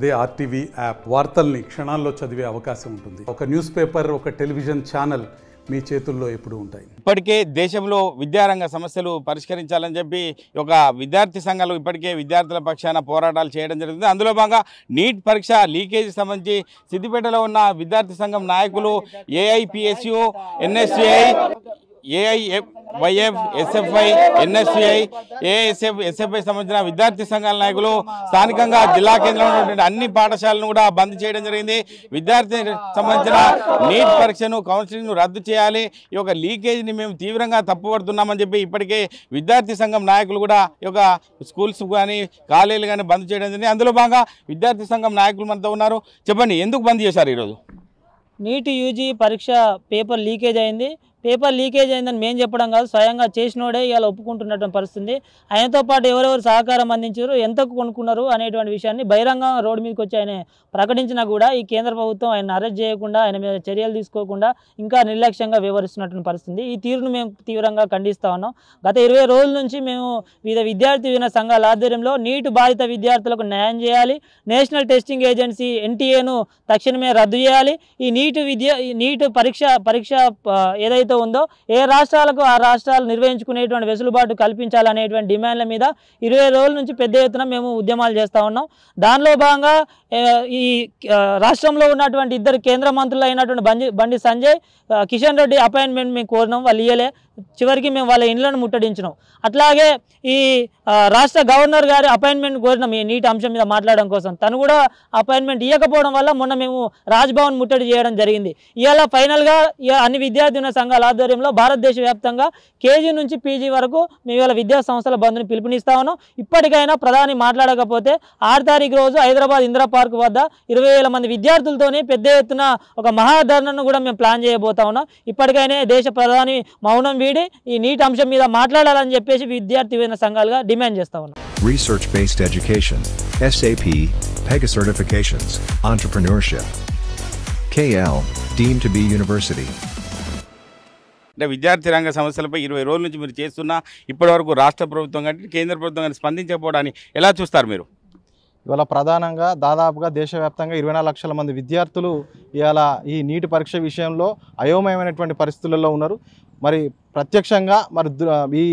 అదే RTV app వార్తల్ని క్షణాల్లో చదివే అవకాశం ఉంటుంది. ఒక న్యూస్ పేపర్, ఒక టెలివిజన్ ఛానల్ మీ చేతుల్లో ఎప్పుడూ ఉంటాయి. ఇప్పటికే దేశంలో విద్యారంగ సమస్యలు పరిష్కరించాలని చెప్పి ఒక విద్యార్థి సంఘాలు ఇప్పటికే విద్యార్థుల పక్షాన పోరాటాలు చేయడం జరుగుతుంది. అందులో భాగంగా నీట్ పరీక్ష లీకేజీ సంబంధించి సిద్దిపేటలో ఉన్న విద్యార్థి సంఘం నాయకులు AIPSU, NSUI, AIYF, SFI, NSUI, ASF, SFI సంబంధించిన విద్యార్థి సంఘాల నాయకులు స్థానికంగా జిల్లా కేంద్రంలో ఉన్నటువంటి అన్ని పాఠశాలను కూడా బంద్ చేయడం జరిగింది. విద్యార్థి సంబంధించిన నీట్ పరీక్షను, కౌన్సిలింగ్ను రద్దు చేయాలి, ఈ యొక్క లీకేజీని మేము తీవ్రంగా తప్పుపడుతున్నామని చెప్పి ఇప్పటికే విద్యార్థి సంఘం నాయకులు కూడా ఈ యొక్క స్కూల్స్ కానీ కాలేజీలు కానీ బంద్ చేయడం జరిగింది. అందులో భాగంగా విద్యార్థి సంఘం నాయకులు మనతో ఉన్నారు. చెప్పండి, ఎందుకు బంద్ చేశారు ఈరోజు? నీట్ యూజీ పరీక్ష పేపర్ లీకేజ్ అయింది. పేపర్ లీకేజ్ అయిందని మేము చెప్పడం కాదు, స్వయంగా చేసినోడే ఇవాళ ఒప్పుకుంటున్నటువంటి పరిస్థితి. ఆయనతో పాటు ఎవరెవరు సహకారం అందించారు, ఎంతకు కొనుక్కున్నారు అనేటువంటి విషయాన్ని బహిరంగ రోడ్డు మీదకి వచ్చి ఆయన ప్రకటించినా కూడా ఈ కేంద్ర ప్రభుత్వం ఆయన అరెస్ట్ చేయకుండా, ఆయన మీద చర్యలు తీసుకోకుండా ఇంకా నిర్లక్ష్యంగా వ్యవహరిస్తున్నటువంటి పరిస్థితి. ఈ తీరును మేము తీవ్రంగా ఖండిస్తూ ఉన్నాం. గత 20 రోజుల నుంచి మేము వివిధ విద్యార్థి విన సంఘాల ఆధ్వర్యంలో నీట్ బాధిత విద్యార్థులకు న్యాయం చేయాలి, నేషనల్ టెస్టింగ్ ఏజెన్సీ ఎన్టీఏను తక్షణమే రద్దు చేయాలి, ఈ నీట్ పరీక్ష ఏదైతే ఉందో ఏ రాష్ట్రాలకు ఆ రాష్ట్రాలు నిర్వహించుకునేటువంటి వెసులుబాటు కల్పించాలనేటువంటి డిమాండ్ల మీద 20 రోజుల నుంచి పెద్ద ఎత్తున మేము ఉద్యమాలు చేస్తూ ఉన్నాం. దానిలో భాగంగా ఈ రాష్ట్రంలో ఉన్నటువంటి 2 కేంద్ర మంత్రులు అయినటువంటి బండి సంజయ్, కిషన్ రెడ్డి అపాయింట్మెంట్ మేము కోరినాం, వాళ్ళు ఇయ్యలే. చివరికి మేము వాళ్ళ ఇండ్లను ముట్టడించినాం. అట్లాగే ఈ రాష్ట్ర గవర్నర్ గారి అపాయింట్మెంట్ కోరినాం ఈ నీట్ అంశం మీద మాట్లాడడం కోసం. తను కూడా అపాయింట్మెంట్ ఇవ్వకపోవడం వల్ల మొన్న మేము రాజ్భవన్ ముట్టడి చేయడం జరిగింది. ఇవాళ ఫైనల్గా అన్ని విద్యార్థి సంఘాల ఆధ్వర్యంలో భారతదేశ వ్యాప్తంగా కేజీ నుంచి పీజీ వరకు మేము ఇవాళ విద్యా సంస్థల బంద్ని పిలుపునిస్తా ఉన్నాం. ఇప్పటికైనా ప్రధాని మాట్లాడకపోతే 6 తారీఖు రోజు హైదరాబాద్ ఇందిరా పార్క్ వద్ద 20,000 మంది విద్యార్థులతోనే పెద్ద ఎత్తున ఒక మహాధర్నాను కూడా మేము ప్లాన్ చేయబోతా ఉన్నాం. ఇప్పటికైనా దేశ ప్రధాని మౌనం వీడి ఈ నీట్ అంశం మీద మాట్లాడాలని చెప్పేసి విద్యార్థి సంఘాలుగా డిమాండ్ చేస్తా ఉన్నాం. Research based education, SAP, PEGA certifications, entrepreneurship. KL deemed to be university. అంటే విద్యార్థి రంగ సమస్యలపై 20 రోజుల నుంచి మీరు చేస్తున్నా ఇప్పటివరకు రాష్ట్ర ప్రభుత్వం కానీ కేంద్ర ప్రభుత్వం కానీ స్పందించకపోవడాన్ని ఎలా చూస్తారు మీరు? ఇవాళ ప్రధానంగా దాదాపుగా దేశవ్యాప్తంగా 24 లక్షల మంది విద్యార్థులు ఇవాళ ఈ నీటి పరీక్ష విషయంలో అయోమయమైనటువంటి పరిస్థితులలో ఉన్నారు. మరి ప్రత్యక్షంగా మరి ఈ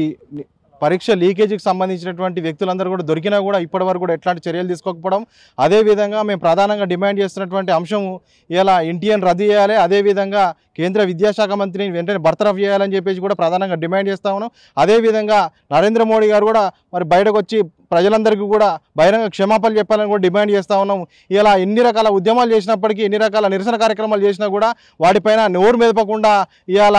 పరీక్ష లీకేజీకి సంబంధించినటువంటి వ్యక్తులందరూ కూడా దొరికినా కూడా ఇప్పటివరకు కూడా ఎట్లాంటి చర్యలు తీసుకోకపోవడం, అదేవిధంగా మేము ప్రధానంగా డిమాండ్ చేస్తున్నటువంటి అంశము ఇలా ఎన్టీఏని రద్దు చేయాలి, అదేవిధంగా కేంద్ర విద్యాశాఖ మంత్రిని వెంటనే బర్తరఫ్ చేయాలని చెప్పేసి కూడా ప్రధానంగా డిమాండ్ చేస్తా ఉన్నాం. అదేవిధంగా నరేంద్ర మోడీ గారు కూడా మరి బయటకు వచ్చి ప్రజలందరికీ కూడా బహిరంగ క్షమాపణలు చెప్పాలని కూడా డిమాండ్ చేస్తూ ఉన్నాం. ఇలా ఎన్ని రకాల ఉద్యమాలు చేసినప్పటికీ, ఎన్ని రకాల నిరసన కార్యక్రమాలు చేసినా కూడా వాటిపైన నోరు మెదపకుండా ఇవాళ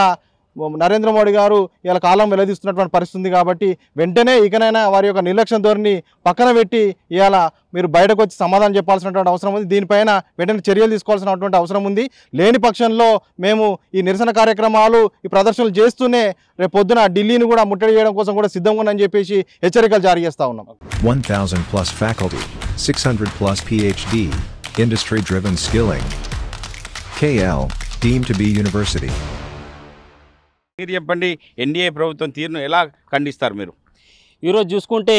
నరేంద్ర మోడీ గారు ఇలా కాలం వెల్లదీస్తున్నటువంటి పరిస్థితి ఉంది. కాబట్టి వెంటనే ఇకనైనా వారి యొక్క నిర్లక్ష్యం ధోరణి పక్కన పెట్టి ఇవాళ మీరు బయటకు వచ్చి సమాధానం చెప్పాల్సినటువంటి అవసరం ఉంది. దీనిపైన వెంటనే చర్యలు తీసుకోవాల్సినటువంటి అవసరం ఉంది. లేని పక్షంలో మేము ఈ నిరసన కార్యక్రమాలు, ఈ ప్రదర్శనలు చేస్తూనే రేపు పొద్దున ఢిల్లీని కూడా ముట్టడి చేయడం కోసం కూడా సిద్ధంగా ఉన్నామని చెప్పేసి హెచ్చరికలు జారీ చేస్తూ ఉన్నాం. 1,000+ faculty, 600+ PhD, industry driven skilling. KL deemed to be university. మీరు చెప్పండి, ఎన్డీఏ ప్రభుత్వం తీరును ఎలా ఖండిస్తారు మీరు? ఈరోజు చూసుకుంటే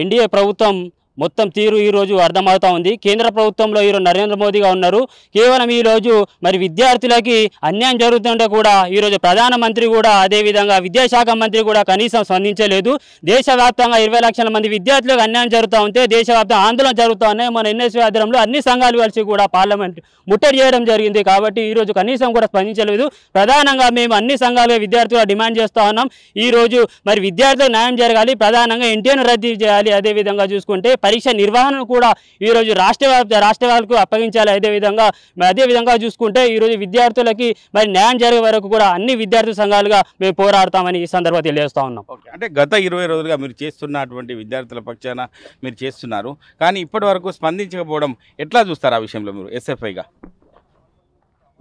ఎన్డీఏ ప్రభుత్వం మొత్తం తీరు ఈరోజు అర్థమవుతా ఉంది. కేంద్ర ప్రభుత్వంలో ఈరోజు నరేంద్ర మోదీగా ఉన్నారు. కేవలం ఈరోజు మరి విద్యార్థులకి అన్యాయం జరుగుతుంటే కూడా ఈరోజు ప్రధానమంత్రి కూడా, అదేవిధంగా విద్యాశాఖ మంత్రి కూడా కనీసం స్పందించలేదు. దేశవ్యాప్తంగా 20 లక్షల మంది విద్యార్థులకు అన్యాయం జరుగుతూ ఉంటే దేశవ్యాప్తంగా ఆందోళన జరుగుతూ ఉన్నాయి. మన ఎన్ఎస్యూ ఆధ్వర్యంలో అన్ని సంఘాలు కలిసి కూడా పార్లమెంట్ ముట్టడి చేయడం జరిగింది. కాబట్టి ఈరోజు కనీసం కూడా స్పందించలేదు. ప్రధానంగా మేము అన్ని సంఘాలుగా విద్యార్థులుగా డిమాండ్ చేస్తూ ఉన్నాం. ఈరోజు మరి విద్యార్థులకు న్యాయం జరగాలి, ప్రధానంగా ఎన్టీఏను రద్దు చేయాలి. అదేవిధంగా చూసుకుంటే పరీక్ష నిర్వహణను కూడా ఈరోజు రాష్ట్రాలకు అప్పగించాలి. అదేవిధంగా చూసుకుంటే ఈరోజు విద్యార్థులకి మరి న్యాయం జరిగే వరకు కూడా అన్ని విద్యార్థి సంఘాలుగా మేము పోరాడతామని ఈ సందర్భంగా తెలియజేస్తా ఉన్నాం. అంటే గత 20 రోజులుగా మీరు చేస్తున్నటువంటి విద్యార్థుల పక్షాన మీరు చేస్తున్నారు, కానీ ఇప్పటి వరకు స్పందించకపోవడం ఎట్లా చూస్తారు ఆ విషయంలో మీరు ఎస్ఎఫ్ఐగా?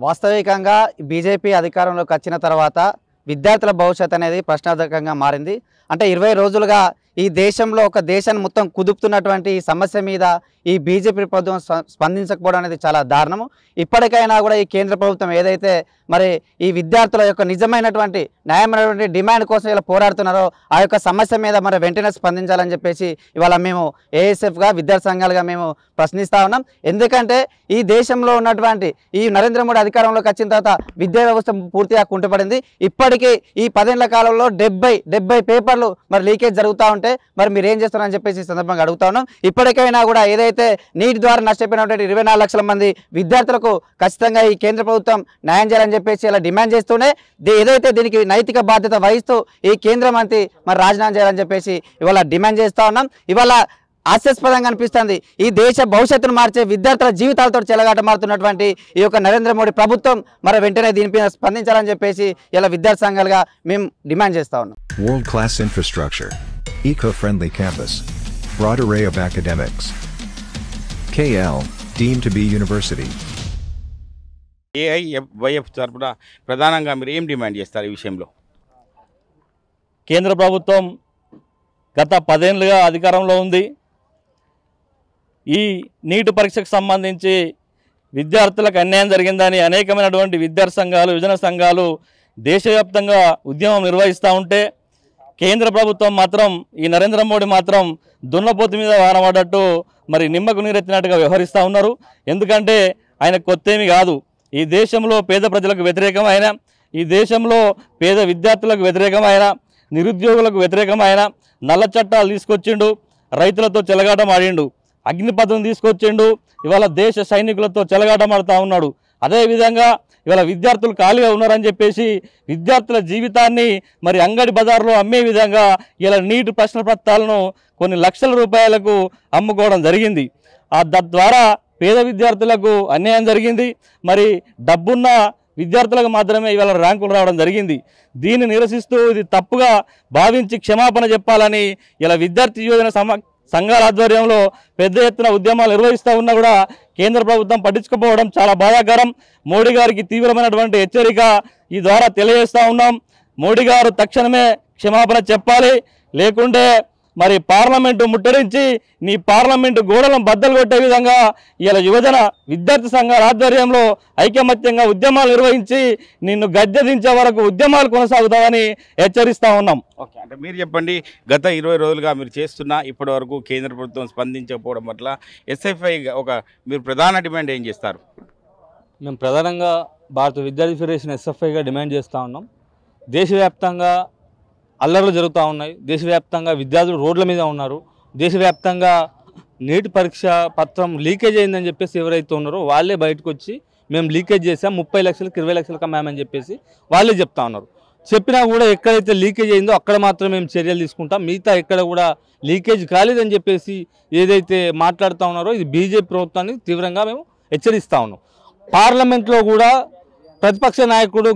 వాస్తవికంగా బీజేపీ అధికారంలోకి వచ్చిన తర్వాత విద్యార్థుల భవిష్యత్ అనేది ప్రశ్నార్థకంగా మారింది. అంటే 20 రోజులుగా ఈ దేశంలో ఒక దేశాన్ని మొత్తం కుదుపుతున్నటువంటి ఈ సమస్య మీద ఈ బీజేపీ ప్రభుత్వం స్పందించకపోవడం అనేది చాలా దారుణము. ఇప్పటికైనా కూడా ఈ కేంద్ర ప్రభుత్వం ఏదైతే మరి ఈ విద్యార్థుల యొక్క నిజమైనటువంటి న్యాయమైనటువంటి డిమాండ్ కోసం ఇలా పోరాడుతున్నారో ఆ యొక్క సమస్య మీద మరి వెంటనే స్పందించాలని చెప్పేసి ఇవాళ మేము ఏఎస్ఎఫ్గా విద్యార్థి సంఘాలుగా మేము ప్రశ్నిస్తూ ఉన్నాం. ఎందుకంటే ఈ దేశంలో ఉన్నటువంటి ఈ నరేంద్ర మోడీ అధికారంలోకి వచ్చిన తర్వాత విద్యా వ్యవస్థ పూర్తిగా కుంటుపడింది. ఇప్పటికీ ఈ 10 ఏళ్ల కాలంలో 70 పేపర్లు మరి లీకేజ్ జరుగుతూ ఉంటే మరి మీరు ఏం చేస్తారని చెప్పేసి ఈ సందర్భంగా అడుగుతా ఉన్నాం. ఇప్పటికైనా కూడా ఏదైతే నీటి ద్వారా నష్టపోయినటువంటి 24 లక్షల మంది విద్యార్థులకు ఖచ్చితంగా ఈ కేంద్ర ప్రభుత్వం న్యాయం చేయాలని చెప్పేసి ఇలా డిమాండ్ చేస్తూనే ఏదైతే దీనికి నైతిక బాధ్యత వహిస్తూ ఈ కేంద్ర మంత్రి మరి రాజీనామా చేయాలని చెప్పేసి ఇవాళ డిమాండ్ చేస్తూ ఉన్నాం. ఇవాళ హాస్యాస్పదంగా అనిపిస్తుంది ఈ దేశ భవిష్యత్తును మార్చే విద్యార్థుల జీవితాలతో చెలగాట మారుతున్నటువంటి ఈ యొక్క నరేంద్ర మోడీ ప్రభుత్వం మరి వెంటనే దీనిపైన స్పందించాలని చెప్పేసి ఇలా విద్యార్థి సంఘాలుగా మేము డిమాండ్ చేస్తా ఉన్నాం. World class infrastructure, eco-friendly campus, broad array of academics. KL, deemed to be university. AIYF తరపున ప్రధానంగా మీరు ఏం డిమాండ్ చేస్తారు ఈ విషయంలో? కేంద్ర ప్రభుత్వం గత 10 ఏళ్లుగా అధికారంలో ఉంది. ఈ నీటి పరీక్షకు సంబంధించి విద్యార్థులకు అన్యాయం జరిగిందని అనేకమైనటువంటి విద్యార్థి సంఘాలు, యువజన సంఘాలు దేశవ్యాప్తంగా ఉద్యమం నిర్వహిస్తూ ఉంటే కేంద్ర ప్రభుత్వం మాత్రం ఈ నరేంద్ర మోడీ మాత్రం దున్నపోతు మీద వానబడ్డట్టు మరి నిమ్మకు నీరెత్తినట్టుగా వ్యవహరిస్తూ ఉన్నారు. ఎందుకంటే ఆయన కొత్తేమి కాదు. ఈ దేశంలో పేద ప్రజలకు వ్యతిరేకమైన, ఈ దేశంలో పేద విద్యార్థులకు వ్యతిరేకమైన, నిరుద్యోగులకు వ్యతిరేకమైన నల్ల చట్టాలు తీసుకొచ్చిండు, రైతులతో చెలగాటం ఆడిండు, అగ్నిపథం తీసుకొచ్చిండు, ఇవాళ దేశ సైనికులతో చెలగాటం ఆడుతూ ఉన్నాడు. అదేవిధంగా ఇవాళ విద్యార్థులు ఖాళీగా ఉన్నారని చెప్పేసి విద్యార్థుల జీవితాన్ని మరి అంగడి బజార్లో అమ్మే విధంగా ఇలా నీటి ప్రశ్న పత్రాలను కొన్ని లక్షల రూపాయలకు అమ్ముకోవడం జరిగింది. తద్వారా పేద విద్యార్థులకు అన్యాయం జరిగింది. మరి డబ్బున్న విద్యార్థులకు మాత్రమే ఇవాళ ర్యాంకులు రావడం జరిగింది. దీన్ని నిరసిస్తూ ఇది తప్పుగా భావించి క్షమాపణ చెప్పాలని ఇలా విద్యార్థి యువజన సంఘాల ఆధ్వర్యంలో పెద్ద ఎత్తున ఉద్యమాలు నిర్వహిస్తూ ఉన్నా కూడా కేంద్ర ప్రభుత్వం పట్టించుకోకపోవడం చాలా బాధాకరం. మోడీ గారికి తీవ్రమైనటువంటి హెచ్చరిక ఈ ద్వారా తెలియజేస్తూ ఉన్నాం. మోడీ గారు తక్షణమే క్షమాపణ చెప్పాలి, లేకుంటే మరి పార్లమెంటు ముట్టడించి నీ పార్లమెంటు గోడలను బద్దలు కొట్టే విధంగా ఇలా యువజన విద్యార్థి సంఘాల ఆధ్వర్యంలో ఐకమత్యంగా ఉద్యమాలు నిర్వహించి నిన్ను గద్దె దించే వరకు ఉద్యమాలు కొనసాగుతామని హెచ్చరిస్తూ ఉన్నాం. ఓకే, అంటే మీరు చెప్పండి, గత 20 రోజులుగా మీరు చేస్తున్న ఇప్పటి వరకు కేంద్ర ప్రభుత్వం స్పందించకపోవడం పట్ల ఎస్ఎఫ్ఐ మీరు ప్రధాన డిమాండ్ ఏం చేస్తారు? మేము ప్రధానంగా భారత విద్యార్థి ఫెడరేషన్ ఎస్ఎఫ్ఐగా డిమాండ్ చేస్తూ ఉన్నాం. దేశవ్యాప్తంగా అల్లర్లు జరుగుతూ ఉన్నాయి. దేశవ్యాప్తంగా విద్యార్థులు రోడ్ల మీద ఉన్నారు. దేశవ్యాప్తంగా నీటి పరీక్ష పత్రం లీకేజ్ అయిందని చెప్పేసి ఎవరైతే ఉన్నారో వాళ్ళే బయటకు వచ్చి మేము లీకేజ్ చేసాం, 30 లక్షలకు 20 లక్షలకు అమ్మామని చెప్పేసి వాళ్ళే చెప్తా ఉన్నారు. చెప్పినా కూడా ఎక్కడైతే లీకేజ్ అయిందో అక్కడ మాత్రం మేము చర్యలు తీసుకుంటాం, మిగతా ఎక్కడ కూడా లీకేజ్ కాలేదని చెప్పేసి ఏదైతే మాట్లాడుతూ ఉన్నారో ఇది బీజేపీ ప్రభుత్వాన్ని తీవ్రంగా మేము హెచ్చరిస్తూ ఉన్నాం. పార్లమెంట్లో కూడా ప్రతిపక్ష నాయకుడు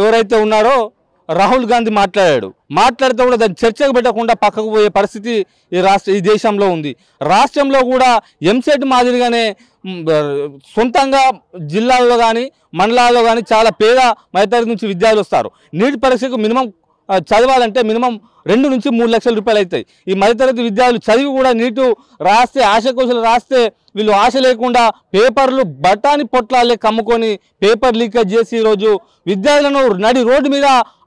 ఎవరైతే ఉన్నారో రాహుల్ గాంధీ మాట్లాడితే కూడా దాన్ని చర్చకు పెట్టకుండా పక్కకు పోయే పరిస్థితి ఈ దేశంలో ఉంది. రాష్ట్రంలో కూడా ఎంసెట్ మాదిరిగానే సొంతంగా జిల్లాల్లో కానీ మండలాల్లో కానీ చాలా పేద మధ్యతరగతి నుంచి విద్యార్థులు వస్తారు. నీటి పరీక్షకు మినిమం చదవాలంటే మినిమం 2 నుంచి 3 లక్షల రూపాయలు అవుతాయి. ఈ మధ్యతరగతి విద్యార్థులు చదివి కూడా నీటు రాస్తే ఆశకోశలు రాస్తే వీళ్ళు ఆశ లేకుండా పేపర్లు బఠాని పొట్లాలే కమ్ముకొని పేపర్ లీకేజ్ చేసి ఈరోజు విద్యార్థులను నడి రోడ్డు మీద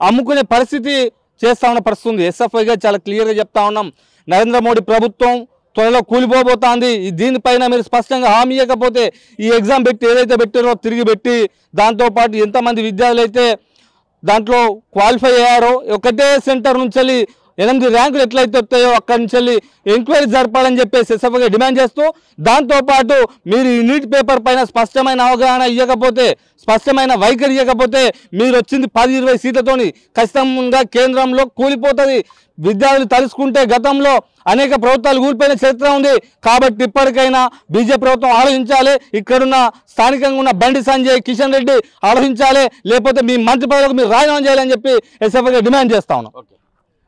అమ్ముకునే పరిస్థితి చేస్తా ఉన్న పరిస్థితి ఉంది. ఎస్ఎఫ్ఐగా చాలా క్లియర్గా చెప్తా ఉన్నాం, నరేంద్ర మోడీ ప్రభుత్వం త్వరలో కూలిపోబోతోంది. దీనిపైన మీరు స్పష్టంగా హామీ ఇవ్వకపోతే ఈ ఎగ్జామ్ పెట్టి ఏదైతే పెట్టారో తిరిగి పెట్టి దాంతోపాటు ఎంతమంది విద్యార్థులు అయితే దాంట్లో క్వాలిఫై అయ్యారో ఒకటే సెంటర్ నుంచి 8 ర్యాంకులు ఎట్లయితే వస్తాయో అక్కడి నుంచి ఎంక్వైరీ జరపాలని చెప్పేసి ఎస్ఎఫ్ఐగా డిమాండ్ చేస్తూ, దాంతోపాటు మీరు ఈ నీట్ పేపర్ పైన స్పష్టమైన అవగాహన ఇవ్వకపోతే, స్పష్టమైన వైఖరి ఇవ్వకపోతే మీరు వచ్చింది 10-20 సీట్లతోని ఖచ్చితంగా కేంద్రంలో కూలిపోతుంది. విద్యార్థులు తలుసుకుంటే గతంలో అనేక ప్రభుత్వాలు కూలిపోయిన చరిత్ర ఉంది. కాబట్టి ఇప్పటికైనా బీజేపీ ప్రభుత్వం ఆలోచించాలి, ఇక్కడున్న స్థానికంగా ఉన్న బండి సంజయ్, కిషన్ రెడ్డి ఆలోచించాలి, లేకపోతే మీ మంత్రి పదవులకు మీరు రాజీనామా చేయాలని చెప్పి ఎస్ఎఫ్ఐగా డిమాండ్ చేస్తా ఉన్నాం.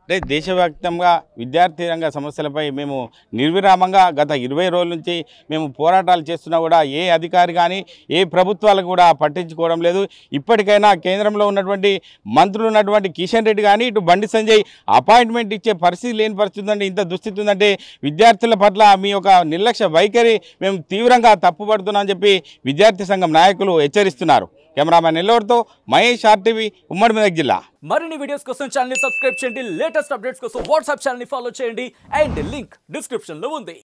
అంటే దేశవ్యాప్తంగా విద్యార్థి రంగ సమస్యలపై మేము నిర్విరామంగా గత 20 రోజుల నుంచి మేము పోరాటాలు చేస్తున్నా కూడా ఏ అధికారి కానీ ఏ ప్రభుత్వాలు కూడా పట్టించుకోవడం లేదు. ఇప్పటికైనా కేంద్రంలో ఉన్నటువంటి మంత్రులు ఉన్నటువంటి కిషన్ రెడ్డి కానీ ఇటు బండి సంజయ్ అపాయింట్మెంట్ ఇచ్చే పరిస్థితి లేని పరిస్థితి ఉందంటే, ఇంత దుస్థితి ఉందంటే విద్యార్థుల పట్ల మీ యొక్క నిర్లక్ష్య వైఖరి మేము తీవ్రంగా తప్పుపడుతున్నామని చెప్పి విద్యార్థి సంఘం నాయకులు హెచ్చరిస్తున్నారు. కెమెరామెన్ నెల్లూరుతో మహేష్, RTV, ఉమ్మడి మెదక్ జిల్లా. మరిన్ని వీడియోస్ కోసం ఛానల్ ని సబ్స్క్రైబ్ చేయండి, లేటెస్ట్ అప్డేట్స్ కోసం వాట్సాప్ ఛానల్ ని ఫాలో చేయండి అండ్ లింక్ డిస్క్రిప్షన్ లో ఉంది.